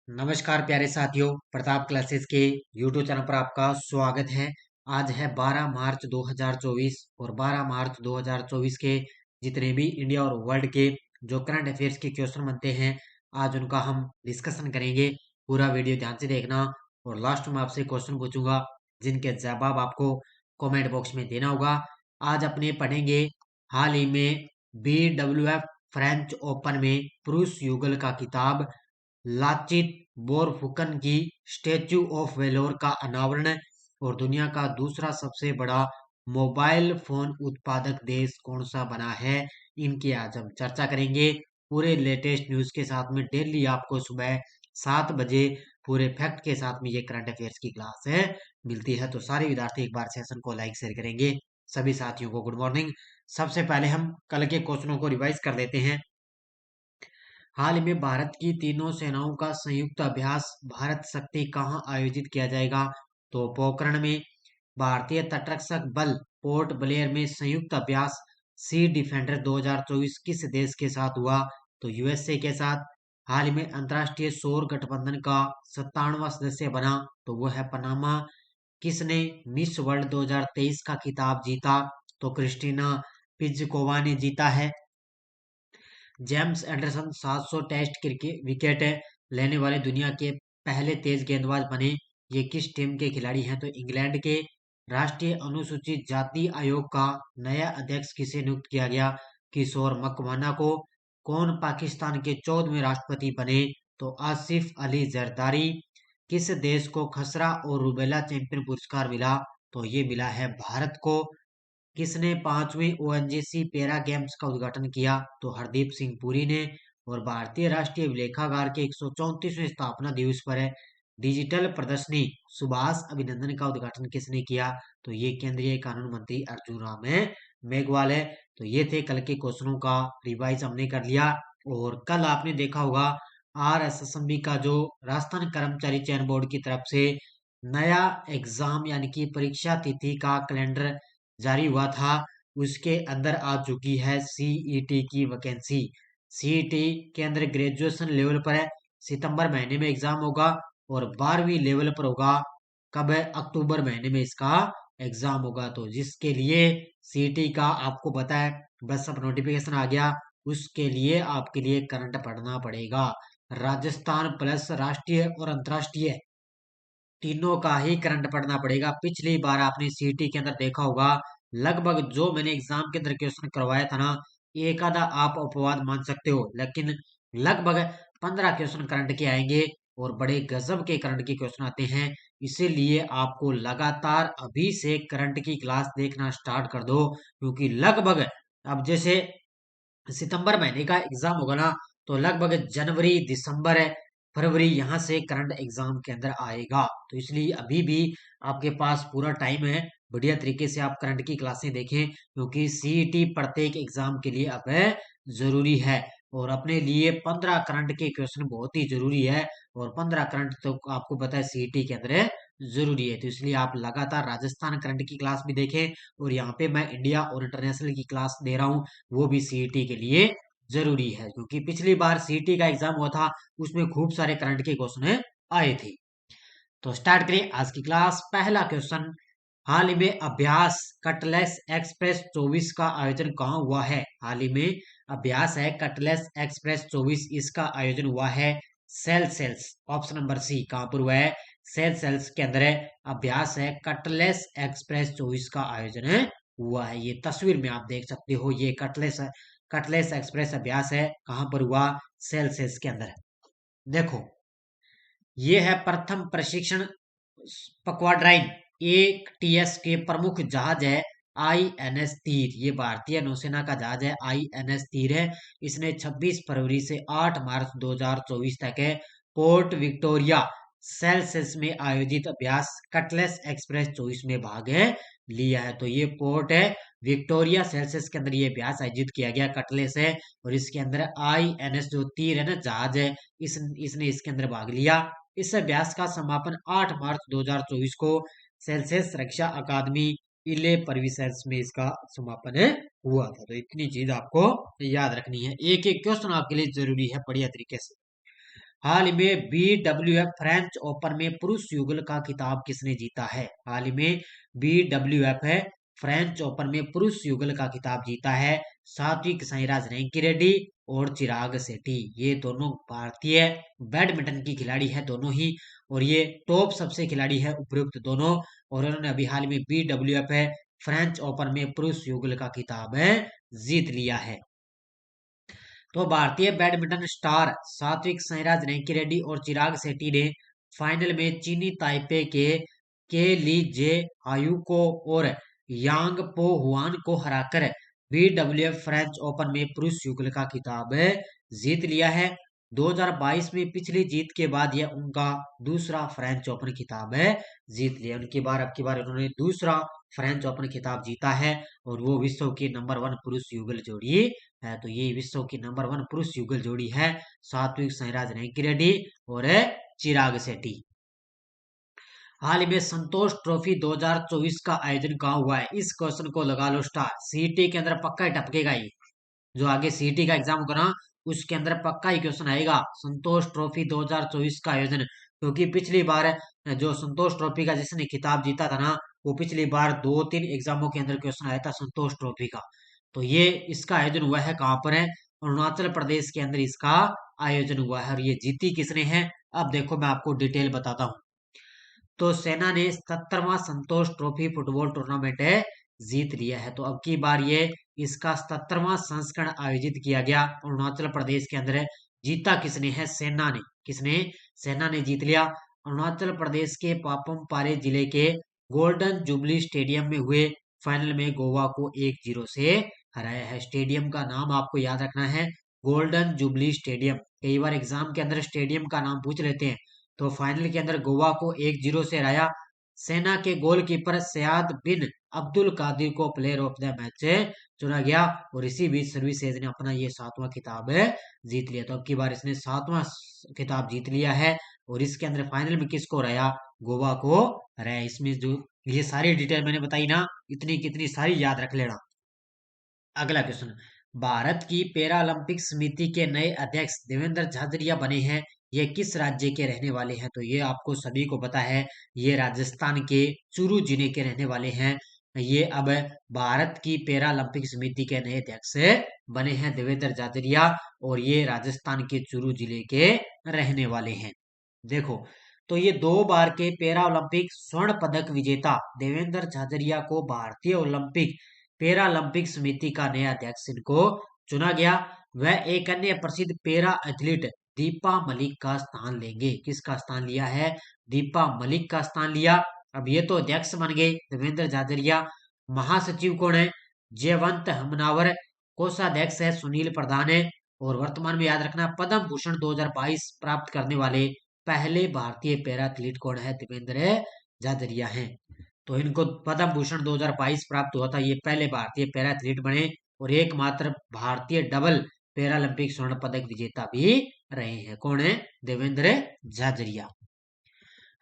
नमस्कार प्यारे साथियों, प्रताप क्लासेस के यूट्यूब चैनल पर आपका स्वागत है। आज है 12 मार्च 2024 और 12 मार्च 2024 के जितने भी इंडिया और वर्ल्ड के जो करंट अफेयर्स के क्वेश्चन बनते हैं, आज उनका हम डिस्कशन करेंगे। पूरा वीडियो ध्यान से देखना और लास्ट में आपसे क्वेश्चन पूछूंगा जिनके जवाब आपको कमेंट बॉक्स में देना होगा। आज अपने पढ़ेंगे हाल ही में BWF फ्रेंच ओपन में पुरुष युगल का खिताब लाचित बोरफुकन की स्टैच्यू ऑफ वेलोर का अनावरण और दुनिया का दूसरा सबसे बड़ा मोबाइल फोन उत्पादक देश कौन सा बना है, इनकी आज हम चर्चा करेंगे। पूरे लेटेस्ट न्यूज के साथ में डेली आपको सुबह 7 बजे पूरे फैक्ट के साथ में ये करंट अफेयर्स की क्लास है मिलती है। तो सारे विद्यार्थी एक बार सेशन को लाइक शेयर करेंगे। सभी साथियों को गुड मॉर्निंग। सबसे पहले हम कल के क्वेश्चनों को रिवाइज कर देते हैं। हाल ही में भारत की तीनों सेनाओं का संयुक्त अभ्यास भारत शक्ति कहाँ आयोजित किया जाएगा? तो पोखरण में। भारतीय तटरक्षक बल पोर्ट ब्लेयर में संयुक्त अभ्यास सी डिफेंडर 2024 किस देश के साथ हुआ? तो यूएसए के साथ। हाल ही में अंतर्राष्ट्रीय सौर गठबंधन का 57वां सदस्य बना, तो वो है पनामा। किसने मिस वर्ल्ड 2023 का खिताब जीता? तो क्रिस्टीना पिज़कोवा ने जीता है। James Anderson 700 test cricket wicket लेने वाले दुनिया के पहले तेज गेंदबाज बने। ये किस टीम के खिलाड़ी हैं? तो इंग्लैंड के। राष्ट्रीय अनुसूचित जाति आयोग का नया अध्यक्ष किसे नियुक्त किया गया? किशोर मकवाना को। कौन पाकिस्तान के 14वें राष्ट्रपति बने? तो आसिफ अली जरदारी। किस देश को खसरा और रूबेला चैंपियन पुरस्कार मिला? तो ये मिला है भारत को। किसने 5वीं ओएनजीसी पैरा गेम्स का उद्घाटन किया? तो हरदीप सिंह पुरी ने। और भारतीय राष्ट्रीय लेखागार के 134वें स्थापना दिवस पर डिजिटल प्रदर्शनी सुभाष अभिनंदन का उद्घाटन किसने किया? तो ये केंद्रीय कानून मंत्री अर्जुन राम मेघवाल है। तो ये थे कल के क्वेश्चनों का रिवाइज हमने कर लिया। और कल आपने देखा होगा RSSB का जो राजस्थान कर्मचारी चयन बोर्ड की तरफ से नया एग्जाम यानी कि परीक्षा तिथि का कैलेंडर जारी हुआ था, उसके अंदर आ चुकी है सीईटी की वैकेंसी। सीईटी के अंदर ग्रेजुएशन लेवल पर है, सितंबर महीने में एग्जाम होगा और 12वीं लेवल पर होगा कब है? अक्टूबर महीने में इसका एग्जाम होगा। तो जिसके लिए सीईटी का आपको पता है बस अब नोटिफिकेशन आ गया, उसके लिए आपके लिए करंट पढ़ना पड़ेगा। राजस्थान प्लस राष्ट्रीय और अंतर्राष्ट्रीय तीनों का ही करंट पढ़ना पड़ेगा। पिछली बार आपने सीटी के अंदर देखा होगा लगभग जो मैंने एग्जाम के अंदर क्वेश्चन करवाया था ना, एक आधा आप अपवाद मान सकते हो, लेकिन लगभग 15 क्वेश्चन करंट के आएंगे और बड़े गजब के करंट के क्वेश्चन आते हैं। इसीलिए आपको लगातार अभी से करंट की क्लास देखना स्टार्ट कर दो, क्योंकि लगभग अब जैसे सितंबर महीने का एग्जाम होगा ना, तो लगभग जनवरी दिसंबर फरवरी यहाँ से करंट एग्जाम के अंदर आएगा। तो इसलिए अभी भी आपके पास पूरा टाइम है, बढ़िया तरीके से आप करंट की क्लासें देखें, क्योंकि सीईटी प्रत्येक एग्जाम के लिए अब जरूरी है। और अपने लिए 15 करंट के क्वेश्चन बहुत ही जरूरी है, और 15 करंट तो आपको पता है सीईटी के अंदर जरूरी है। तो इसलिए आप लगातार राजस्थान करंट की क्लास भी देखें, और यहाँ पे मैं इंडिया और इंटरनेशनल की क्लास दे रहा हूँ, वो भी सीईटी के लिए जरूरी है, क्योंकि पिछली बार सीईटी का एग्जाम हुआ था, उसमें खूब सारे करंट के क्वेश्चन आए थे। तो स्टार्ट करें आज की क्लास। पहला क्वेश्चन, हाल ही में अभ्यास कटलेस एक्सप्रेस 24 का आयोजन कहाँ हुआ है? हाल ही में अभ्यास है कटलेस एक्सप्रेस 24, इसका आयोजन हुआ है Seychelles. Option number C कहाँ पर हुआ है? सेल सेल्स के अंदर है अभ्यास है कटलेस एक्सप्रेस 24 का आयोजन हुआ है। ये तस्वीर में आप देख सकते हो, ये कटलेस एक्सप्रेस अभ्यास है, कहाँ पर हुआ? सेल सेल्स के अंदर। देखो, ये है प्रथम प्रशिक्षण पक्वाड्राइन ATS के प्रमुख जहाज है INS तीर। ये भारतीय नौसेना का जहाज है, INS तीर है। इसने 26 फरवरी से 8 मार्च 2024 तक है पोर्ट विक्टोरिया सेल्सियस में आयोजित अभ्यास कटलेस एक्सप्रेस 24 में भाग है लिया है। तो ये पोर्ट है विक्टोरिया सेल्सियस के अंदर ये अभ्यास आयोजित किया गया, कटलेस है, और इसके अंदर INS जो तीर है ना, जहाज है, इसने इसके अंदर भाग लिया। इस अभ्यास का समापन 8 मार्च 2024 को सेल्सियस रक्षा अकादमी इले परिसर में इसका समापन हुआ था। तो इतनी चीज आपको याद रखनी है, एक एक क्वेश्चन आपके लिए जरूरी है बढ़िया तरीके से। हाल ही में BWF फ्रेंच ओपन में पुरुष युगल का खिताब किसने जीता है? हाल ही में BWF है फ्रेंच ओपन में पुरुष युगल का खिताब जीता है सात्विक साईराज रैंकीरेड्डी और चिराग शेट्टी। ये दोनों भारतीय बैडमिंटन की खिलाड़ी है दोनों ही, और ये टॉप सबसे खिलाड़ी है उपयुक्त दोनों, और उन्होंने अभी हाल में BWF है फ्रेंच ओपन में पुरुष युगल का खिताब है जीत लिया है। तो भारतीय बैडमिंटन स्टार सात्विक साईराज रैंकीरेड्डी और चिराग शेट्टी ने फाइनल में चीनी ताइपे के ली जे हायू को और यांग पो हुआन को हराकर BWF फ्रेंच ओपन में पुरुष युगल का खिताब जीत लिया है। 2022 में पिछली जीत के बाद यह उनका दूसरा फ्रेंच ओपन खिताब जीत लिया। उनकी बार अब की बार उन्होंने दूसरा फ्रेंच ओपन खिताब जीता है, और वो विश्व की नंबर 1 पुरुष युगल जोड़ी है। तो ये विश्व की नंबर 1 पुरुष युगल जोड़ी है सात्विक साईराज रैंकीरेड्डी और चिराग शेट्टी। हाल ही में संतोष ट्रॉफी 2024 का आयोजन कहाँ हुआ है? इस क्वेश्चन को लगा लो स्टार, सीईटी के अंदर पक्का ही टपकेगा ये। जो आगे सीईटी का एग्जाम होगा ना, उसके अंदर पक्का ही क्वेश्चन आएगा संतोष ट्रॉफी 2024 का आयोजन, क्योंकि पिछली बार जो संतोष ट्रॉफी का जिसने खिताब जीता था ना, वो पिछली बार 2-3 एग्जामों के अंदर क्वेश्चन आया था संतोष ट्रॉफी का। तो ये इसका आयोजन हुआ है कहाँ पर है? अरुणाचल प्रदेश के अंदर इसका आयोजन हुआ है, और ये जीती किसने है? अब देखो मैं आपको डिटेल बताता हूँ। तो सेना ने 77वां संतोष ट्रॉफी फुटबॉल टूर्नामेंट जीत लिया है। तो अब की बार ये इसका 77वां संस्करण आयोजित किया गया अरुणाचल प्रदेश के अंदर। जीता किसने है? सेना ने। किसने? सेना ने जीत लिया। अरुणाचल प्रदेश के पापम पारे जिले के गोल्डन जुबली स्टेडियम में हुए फाइनल में गोवा को 1-0 से हराया है। स्टेडियम का नाम आपको याद रखना है, गोल्डन जुबली स्टेडियम। कई बार एग्जाम के अंदर स्टेडियम का नाम पूछ लेते हैं। तो फाइनल के अंदर गोवा को 1-0 से हराया। सेना के गोलकीपर सयाद बिन अब्दुल कादिर को प्लेयर ऑफ द मैच से चुना गया, और इसी बीच सर्विसेज ने अपना ये 7वां खिताब जीत लिया। तो अब की बार इसने 7वां खिताब जीत लिया है, और इसके अंदर फाइनल में किसको हराया? गोवा को हराया। इसमें जो ये सारी डिटेल मैंने बताई ना, इतनी कितनी सारी याद रख लेना। अगला क्वेश्चन, भारत की पैरा ओलंपिक समिति के नए अध्यक्ष देवेंद्र झाझड़िया बने हैं। ये किस राज्य के रहने वाले हैं? तो ये आपको सभी को पता है, ये राजस्थान के चूरू जिले के रहने वाले हैं। ये अब भारत की पैरा ओलंपिक समिति के नए अध्यक्ष बने हैं देवेंद्र झाझड़िया, और ये राजस्थान के चूरू जिले के रहने वाले हैं। देखो, तो ये 2 बार के पैरा ओलंपिक स्वर्ण पदक विजेता देवेंद्र झाझड़िया को भारतीय ओलंपिक पैरा ओलंपिक समिति का नया अध्यक्ष इनको चुना गया। वह एक अन्य प्रसिद्ध पैरा एथलीट दीपा मलिक का स्थान लेंगे। किसका स्थान लिया है? दीपा मलिक का स्थान लिया। अब ये तो अध्यक्ष बन गए देवेंद्र झाझड़िया। महासचिव कौन है? जयवंत हमनावर। कोषाध्यक्ष है सुनील प्रधान है। और वर्तमान में याद रखना, पद्म भूषण 2022 प्राप्त करने वाले पहले भारतीय पैरा एथलीट कौन है? देवेंद्र झाझड़िया हैं। तो इनको पद्म भूषण 2022 प्राप्त हुआ था। ये पहले भारतीय पैरा एथलीट बने, और एकमात्र भारतीय डबल पैरालंपिक स्वर्ण पदक विजेता भी रहे हैं। कौन है? देवेंद्र झाझड़िया।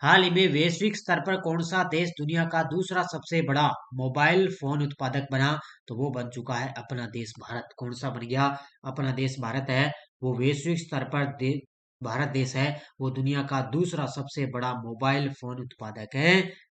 हाल ही में वैश्विक स्तर पर कौन सा देश दुनिया का दूसरा सबसे बड़ा मोबाइल फोन उत्पादक बना? तो वो बन चुका है अपना देश भारत। कौन सा बन गया? अपना देश भारत है। वो वैश्विक स्तर पर भारत देश है, वो दुनिया का दूसरा सबसे बड़ा मोबाइल फोन उत्पादक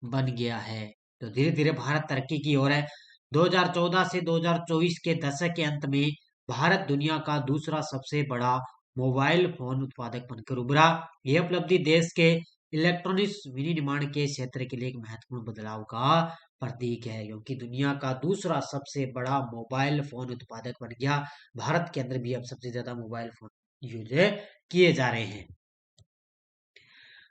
बन गया है। तो धीरे धीरे भारत तरक्की की ओर है। 2014 से 2024 के दशक के अंत में भारत दुनिया का दूसरा सबसे बड़ा मोबाइल फोन उत्पादक बनकर उभरा। यह उपलब्धि देश के इलेक्ट्रॉनिक्स विनिर्माण के क्षेत्र के लिए एक महत्वपूर्ण बदलाव का प्रतीक है, क्योंकि दुनिया का दूसरा सबसे बड़ा मोबाइल फोन उत्पादक बन गया। भारत के अंदर भी अब सबसे ज्यादा मोबाइल फोन यूज किए जा रहे हैं।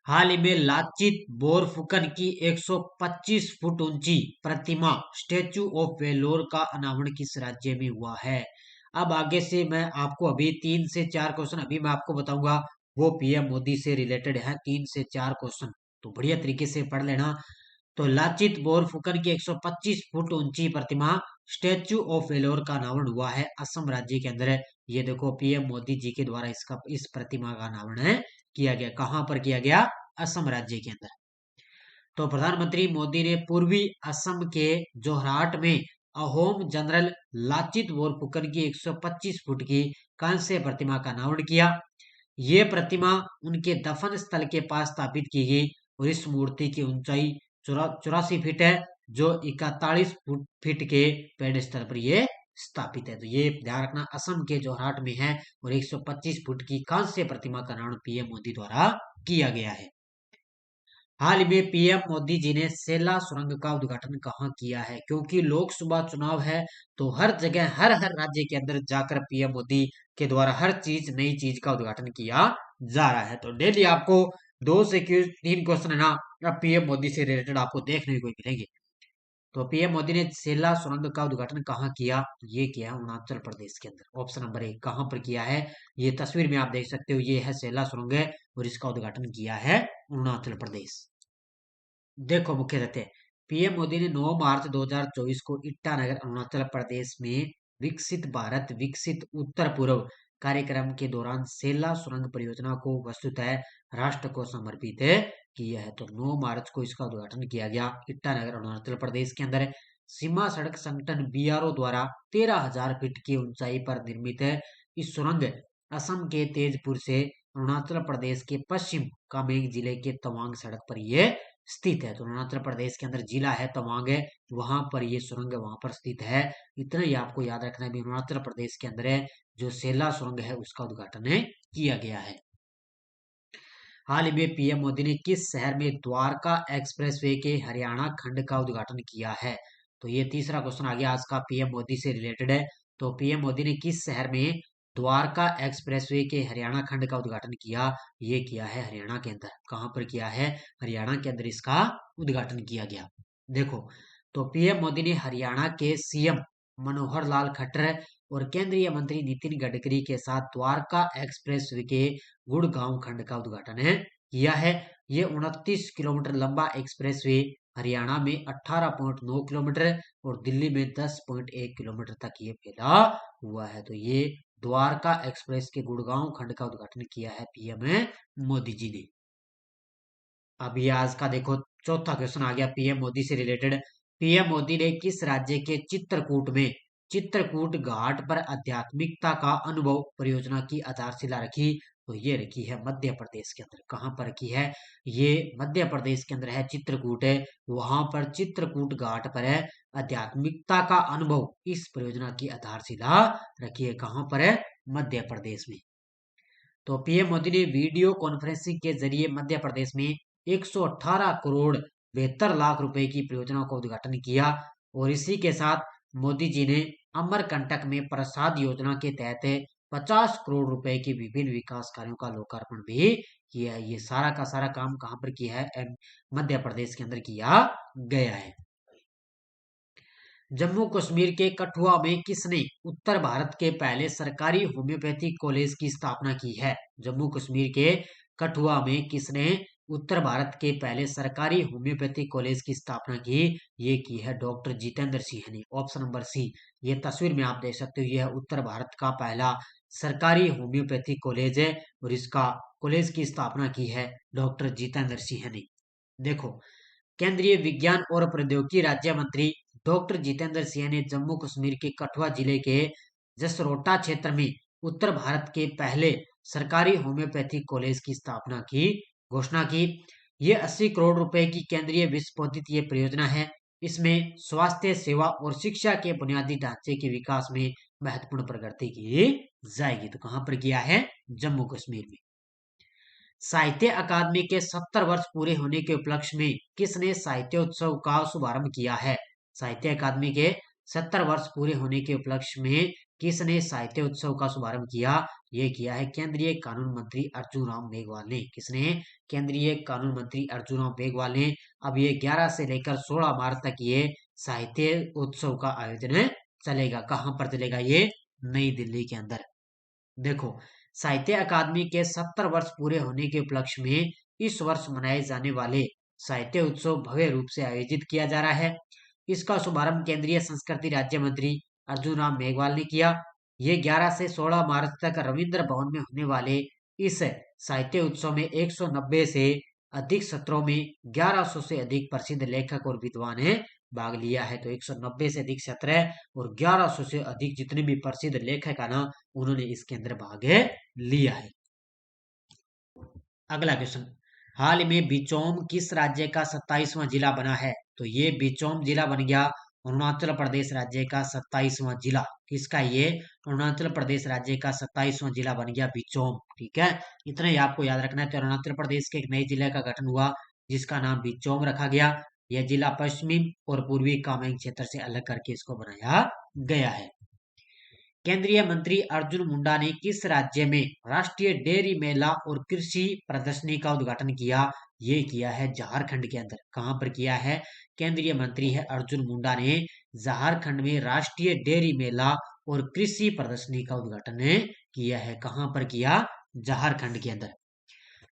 हाल ही में लाचित बोरफुकन की 125 फुट ऊंची प्रतिमा स्टेचू ऑफ वेलोर का अनावरण किस राज्य में हुआ है? अब आगे से मैं आपको अभी 3 से 4 क्वेश्चन अभी मैं आपको बताऊंगा, वो पीएम मोदी से रिलेटेड है। 3 से 4 क्वेश्चन तो बढ़िया तरीके से पढ़ लेना। तो लाचित बोरफुकन की 125 फुट ऊंची प्रतिमा स्टेचू ऑफ वेलोर का अनावरण हुआ है असम राज्य के अंदर। ये देखो पीएम मोदी जी के द्वारा इस प्रतिमा का अनावरण किया गया। कहां पर किया गया? असम राज्य के अंदर। तो प्रधानमंत्री मोदी ने पूर्वी असम के जोरहाट में अहोम जनरल लाचित बोरफुकन की 125 फुट की कांस्य प्रतिमा का अनावरण किया। ये प्रतिमा उनके दफन स्थल के पास स्थापित की गई और इस मूर्ति की ऊंचाई 84 फीट है, जो 41 फीट के पेड़स्टल पर ये स्थापित है। तो ये ध्यान रखना, असम के जोरहाट में है और 125 फुट की कांस्य प्रतिमा का निर्माण पीएम मोदी द्वारा किया गया है। हाल में पीएम मोदी जी ने सेला सुरंग का उद्घाटन कहाँ किया है? क्योंकि लोकसभा चुनाव है, तो हर जगह हर राज्य के अंदर जाकर पीएम मोदी के द्वारा हर चीज नई चीज का उद्घाटन किया जा रहा है। तो डेली आपको 2 से 3 क्वेश्चन है ना पीएम मोदी से रिलेटेड आपको देखने को मिलेंगे। तो पीएम मोदी ने सेला सुरंग का उद्घाटन कहाँ किया? ये किया अरुणाचल प्रदेश के अंदर। ऑप्शन नंबर 1 कहाँ पर किया है? ये तस्वीर में आप देख सकते हो, ये है सेला सुरंग है और इसका उद्घाटन किया है अरुणाचल प्रदेश। देखो मुख्य तथ्य, पीएम मोदी ने 9 मार्च 2024 को ईटानगर अरुणाचल प्रदेश में विकसित भारत विकसित उत्तर पूर्व कार्यक्रम के दौरान सेला सुरंग परियोजना को वस्तुतः राष्ट्र को समर्पित किया है। तो 9 मार्च को इसका उद्घाटन किया गया ईटानगर अरुणाचल प्रदेश के अंदर। सीमा सड़क संगठन बीआरओ द्वारा 13,000 फीट की ऊंचाई पर निर्मित है। इस सुरंग असम के तेजपुर से अरुणाचल प्रदेश के पश्चिम कामेंग जिले के तवांग सड़क पर यह स्थित है। तो अरुणाचल प्रदेश के अंदर जिला है तवांग है, वहां पर ये सुरंग वहां पर स्थित है। इतना ही आपको याद रखना है, अरुणाचल प्रदेश के अंदर है जो सेला सुरंग है उसका उद्घाटन किया गया है। हाल ही में पीएम मोदी ने किस शहर में द्वारका एक्सप्रेसवे के हरियाणा खंड का उद्घाटन किया है? तो ये तीसरा क्वेश्चन आ गया आज का, पीएम मोदी से रिलेटेड है। तो पीएम मोदी ने किस शहर में द्वारका एक्सप्रेसवे के हरियाणा खंड का उद्घाटन किया? ये किया है हरियाणा के अंदर। कहां पर किया है? हरियाणा के अंदर इसका उद्घाटन किया गया। देखो, तो पीएम मोदी ने हरियाणा के सीएम मनोहर लाल खट्टर और केंद्रीय मंत्री नितिन गडकरी के साथ द्वारका एक्सप्रेसवे के गुड़गांव खंड का उद्घाटन किया है। ये 29 किलोमीटर लंबा एक्सप्रेसवे हरियाणा में 18.9 किलोमीटर और दिल्ली में 10.1 किलोमीटर तक ये फैला हुआ है। तो ये द्वारका एक्सप्रेस के गुड़गांव खंड का उद्घाटन किया है पीएम मोदी जी ने। अभी आज का देखो चौथा क्वेश्चन आ गया पीएम मोदी से रिलेटेड। पीएम मोदी ने किस राज्य के चित्रकूट में चित्रकूट घाट पर आध्यात्मिकता का अनुभव परियोजना की आधारशिला रखी? तो ये रखी है मध्य प्रदेश के अंदर। कहां पर रखी है? ये मध्य प्रदेश के अंदर है, चित्रकूट है, वहां पर चित्रकूट घाट पर है आध्यात्मिकता का अनुभव इस परियोजना की आधारशिला रखी है। कहां पर है? मध्य प्रदेश में। तो पीएम मोदी ने वीडियो कॉन्फ्रेंसिंग के जरिए मध्य प्रदेश में 118 करोड़ 72 लाख रुपए की परियोजना का उद्घाटन किया और इसी के साथ मोदी जी ने अमरकंटक में प्रसाद योजना के तहत 50 करोड़ रुपए की विभिन्न विकास कार्यों का लोकार्पण भी किया है। ये सारा का सारा काम कहां पर किया है? मध्य प्रदेश के अंदर किया गया है। जम्मू कश्मीर के कठुआ में किसने उत्तर भारत के पहले सरकारी होम्योपैथिक कॉलेज की स्थापना की है? जम्मू कश्मीर के कठुआ में किसने उत्तर भारत के पहले सरकारी होम्योपैथिक कॉलेज की स्थापना की? ये की है डॉक्टर जितेंद्र सिंह ने। Option number C. ये तस्वीर में आप देख सकते हो, यह उत्तर भारत का पहला सरकारी होम्योपैथिक कॉलेज है और इसका कॉलेज की स्थापना की है डॉक्टर जितेंद्र सिंह ने। देखो, केंद्रीय विज्ञान और प्रौद्योगिकी राज्य मंत्री डॉक्टर जितेंद्र सिंह ने जम्मू कश्मीर के कठुआ जिले के जसरोटा क्षेत्र में उत्तर भारत के पहले सरकारी होम्योपैथिक कॉलेज की स्थापना की घोषणा की। ये 80 करोड़ रुपए की केंद्रीय विस्फोटित ये परियोजना है। इसमें स्वास्थ्य सेवा और शिक्षा के बुनियादी ढांचे के विकास में महत्वपूर्ण प्रगति की जाएगी। तो कहां पर किया है? जम्मू कश्मीर में। साहित्य अकादमी के 70 वर्ष पूरे होने के उपलक्ष्य में किसने साहित्य उत्सव का शुभारंभ किया है? साहित्य अकादमी के 70 वर्ष पूरे होने के उपलक्ष्य में किसने साहित्य उत्सव का शुभारंभ किया? ये किया है केंद्रीय कानून मंत्री अर्जुन राम मेघवाल ने। किसने? केंद्रीय कानून मंत्री अर्जुन राम मेघवाल ने। अब ये 11 से लेकर 16 मार्च तक ये साहित्य उत्सव का आयोजन चलेगा। कहां पर चलेगा? ये नई दिल्ली के अंदर। देखो, साहित्य अकादमी के 70 वर्ष पूरे होने के उपलक्ष्य में इस वर्ष मनाए जाने वाले साहित्य उत्सव भव्य रूप से आयोजित किया जा रहा है। इसका शुभारंभ केंद्रीय संस्कृति राज्य मंत्री अर्जुन राम मेघवाल ने किया। ये 11 से 16 मार्च तक रविंद्र भवन में होने वाले इस साहित्य उत्सव में 190 से अधिक सत्रों में 1100 से अधिक प्रसिद्ध लेखक और विद्वान भाग लिया है। तो 190 से अधिक सत्र है और 1100 से अधिक जितने भी प्रसिद्ध लेखक है ना, उन्होंने इसके अंदर भाग लिया है। अगला क्वेश्चन, हाल में बिचौम किस राज्य का 27वां जिला बना है? तो ये बिचौम जिला बन गया अरुणाचल प्रदेश राज्य का 27वां जिला। किसका ये? अरुणाचल प्रदेश राज्य का 27वां जिला बन गया बिचौम। ठीक है, इतना ही आपको याद रखना है। तो अरुणाचल प्रदेश के एक नए जिले का गठन हुआ जिसका नाम बिचौम रखा गया। यह जिला पश्चिमी और पूर्वी कामेंग क्षेत्र से अलग करके इसको बनाया गया है। केंद्रीय मंत्री अर्जुन मुंडा ने किस राज्य में राष्ट्रीय डेयरी मेला और कृषि प्रदर्शनी का उद्घाटन किया? ये किया है झारखंड के अंदर। कहां पर किया है? केंद्रीय मंत्री है अर्जुन मुंडा ने झारखंड में राष्ट्रीय डेयरी मेला और कृषि प्रदर्शनी का उद्घाटन किया है। कहां पर किया? झारखंड के अंदर।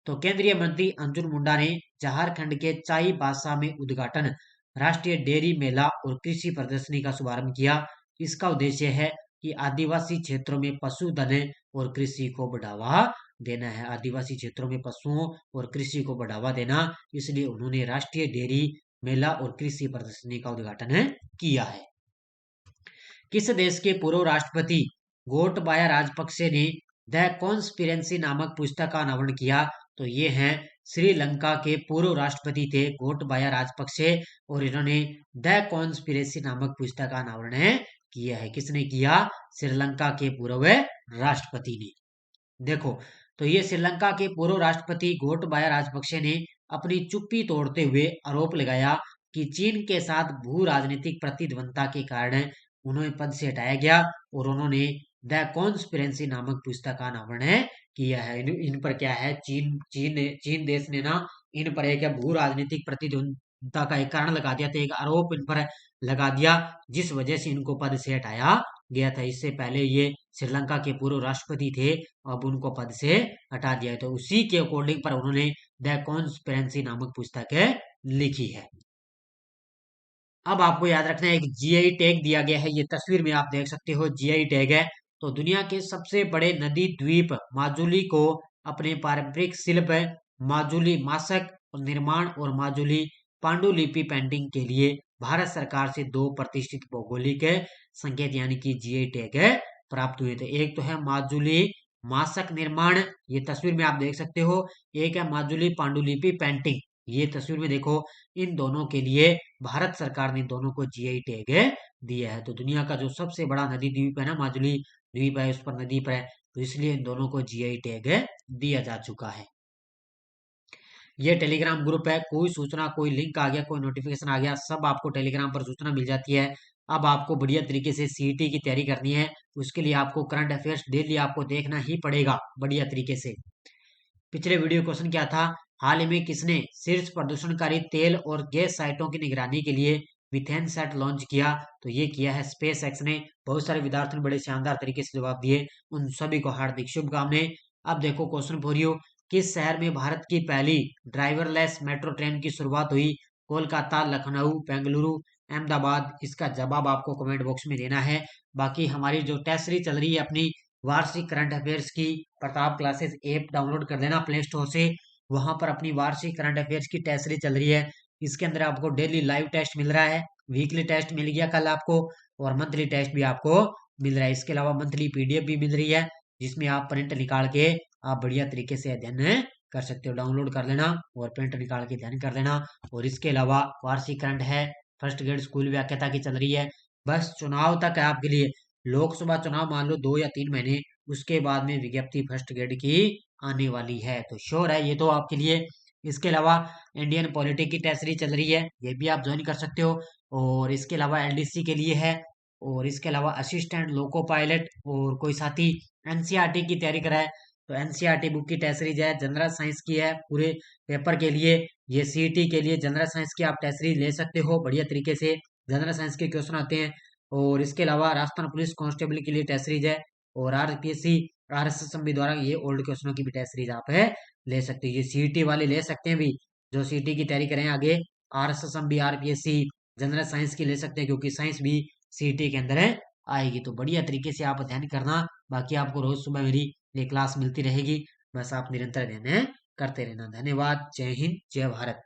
तो केंद्रीय मंत्री अर्जुन मुंडा ने झारखंड के चाईबासा में उद्घाटन राष्ट्रीय डेयरी मेला और कृषि प्रदर्शनी का शुभारंभ किया। इसका उद्देश्य है कि आदिवासी क्षेत्रों में पशुधन और कृषि को बढ़ावा देना है। आदिवासी क्षेत्रों में पशुओं और कृषि को बढ़ावा देना, इसलिए उन्होंने राष्ट्रीय डेयरी मेला और कृषि प्रदर्शनी का उद्घाटन किया है। किस देश के पूर्व राष्ट्रपति गोटबाया राजपक्षे ने द कॉन्स्पिरेंसी नामक पुस्तक का अनावरण किया? तो ये हैं श्रीलंका के पूर्व राष्ट्रपति थे गोटबाया राजपक्षे, और इन्होंने द कॉन्स्पिरेसी नामक पुस्तक का अनावरण किया है। किसने किया? श्रीलंका के पूर्व राष्ट्रपति ने। देखो, तो ये श्रीलंका के पूर्व राष्ट्रपति गोटबाया राजपक्षे ने अपनी चुप्पी तोड़ते हुए आरोप लगाया कि चीन के साथ भू राजनीतिक प्रतिद्वंदता के कारण उन्हें पद से हटाया गया, और उन्होंने द कॉन्स्पिरेंसी नामक पुस्तक का अनावरण किया है। इन पर क्या है? चीन देश ने ना इन पर एक भू राजनीतिक प्रतिद्वंदता का एक कारण लगा दिया था, एक आरोप इन पर लगा दिया, जिस वजह से इनको पद से हटाया गया था। इससे पहले ये श्रीलंका के पूर्व राष्ट्रपति थे, अब उनको पद से हटा दिया है। तो उसी के अकॉर्डिंग पर उन्होंने द कॉन्स्पिरेंसी नामक पुस्तक लिखी है। अब आपको याद रखना है, एक जीआई टैग दिया गया है, ये तस्वीर में आप देख सकते हो जीआई टैग है। तो दुनिया के सबसे बड़े नदी द्वीप माजुली को अपने पारंपरिक शिल्प माजुली मासक निर्माण और माजुली पांडुलिपि पेंटिंग के लिए भारत सरकार से 2 प्रतिष्ठित भौगोलिक संकेत यानी कि जीआई टैग प्राप्त हुए थे। एक तो है माजुली मासक निर्माण, ये तस्वीर में आप देख सकते हो। एक है माजुली पांडुलिपि पेंटिंग, ये तस्वीर में देखो। इन दोनों के लिए भारत सरकार ने दोनों को जीआई टैग दिया है। तो दुनिया का जो सबसे बड़ा नदी द्वीप है ना, माजुली द्वीप है, उस पर नदी पर है, तो इसलिए इन दोनों को जीआई टैग दिया जा चुका है। ये टेलीग्राम ग्रुप है, कोई सूचना, कोई लिंक आ गया, कोई नोटिफिकेशन आ गया, सब आपको टेलीग्राम पर सूचना मिल जाती है। अब आपको बढ़िया तरीके से सीईटी की तैयारी करनी है, उसके लिए आपको करंट अफेयर्स डेली आपको देखना ही पड़ेगा बढ़िया तरीके से। पिछले वीडियो क्वेश्चन क्या था? हाल ही में किसने शीर्ष प्रदूषणकारी तेल और गैस साइटों की निगरानी के लिए मीथेन सेट लॉन्च किया? तो ये किया है स्पेस एक्स ने। बहुत सारे विद्यार्थियों ने बड़े शानदार तरीके से जवाब दिए, उन सभी को हार्दिक शुभकामनाएं। अब देखो क्वेश्चन फॉर यू, किस शहर में भारत की पहली ड्राइवरलेस मेट्रो ट्रेन की शुरुआत हुई? कोलकाता, लखनऊ, बेंगलुरु, अहमदाबाद? इसका जवाब आपको कमेंट बॉक्स में देना है। बाकी हमारी जो टेस्ट सीरीज चल रही है अपनी वार्षिक करंट अफेयर्स की, प्रताप क्लासेस ऐप डाउनलोड कर लेना प्ले स्टोर से, वहां पर अपनी वार्षिक करंट अफेयर्स की टेस्ट सीरीज चल रही है। इसके अंदर आपको डेली लाइव टेस्ट मिल रहा है, वीकली टेस्ट मिल गया कल आपको, और मंथली टेस्ट भी आपको मिल रहा है। इसके अलावा मंथली पीडीएफ भी मिल रही है, जिसमें आप प्रिंट निकाल के आप बढ़िया तरीके से अध्ययन कर सकते हो। डाउनलोड कर लेना और प्रिंट निकाल के अध्ययन कर लेना। और इसके अलावा वार्षिक करंट है, फर्स्ट ग्रेड स्कूल व्याख्याता की चल रही है, बस चुनाव तक है आपके लिए। लोकसभा चुनाव मान लो 2 या 3 महीने, उसके बाद में विज्ञप्ति फर्स्ट ग्रेड की आने वाली है, तो श्योर है ये तो आपके लिए। इसके अलावा इंडियन पॉलिटी की टेस्ट सीरीज चल रही है, ये भी आप ज्वाइन कर सकते हो। और इसके अलावा एलडीसी के लिए है, और इसके अलावा असिस्टेंट लोको पायलट, और कोई साथी एनसीईआरटी की तैयारी कराए तो एनसीईआरटी बुक की टेस्ट सीरीज है। जनरल साइंस की है पूरे पेपर के लिए, ये सीईटी के लिए जनरल साइंस की आप टेस्ट सीरीज ले सकते हो बढ़िया तरीके से, जनरल साइंस के क्वेश्चन आते हैं। और इसके अलावा राजस्थान पुलिस कांस्टेबल के लिए टेस्ट सीरीज है, और आरपीएससी आरएसएसएमबी द्वारा ये ओल्ड क्वेश्चनों की भी टेस्ट सीरीज आप है ले सकते हैं। ये सीईटी वाले ले सकते हैं भी, जो सीईटी की तैयारी करें आगे, आरएसएसएमबी आरपीएससी जनरल साइंस की ले सकते हैं, क्योंकि साइंस भी सीईटी के अंदर है आएगी। तो बढ़िया तरीके से आप अध्ययन करना, बाकी आपको रोज सुबह मेरी ये क्लास मिलती रहेगी, बस आप निरंतर अध्ययन करते रहना। धन्यवाद, जय हिंद, जय भारत।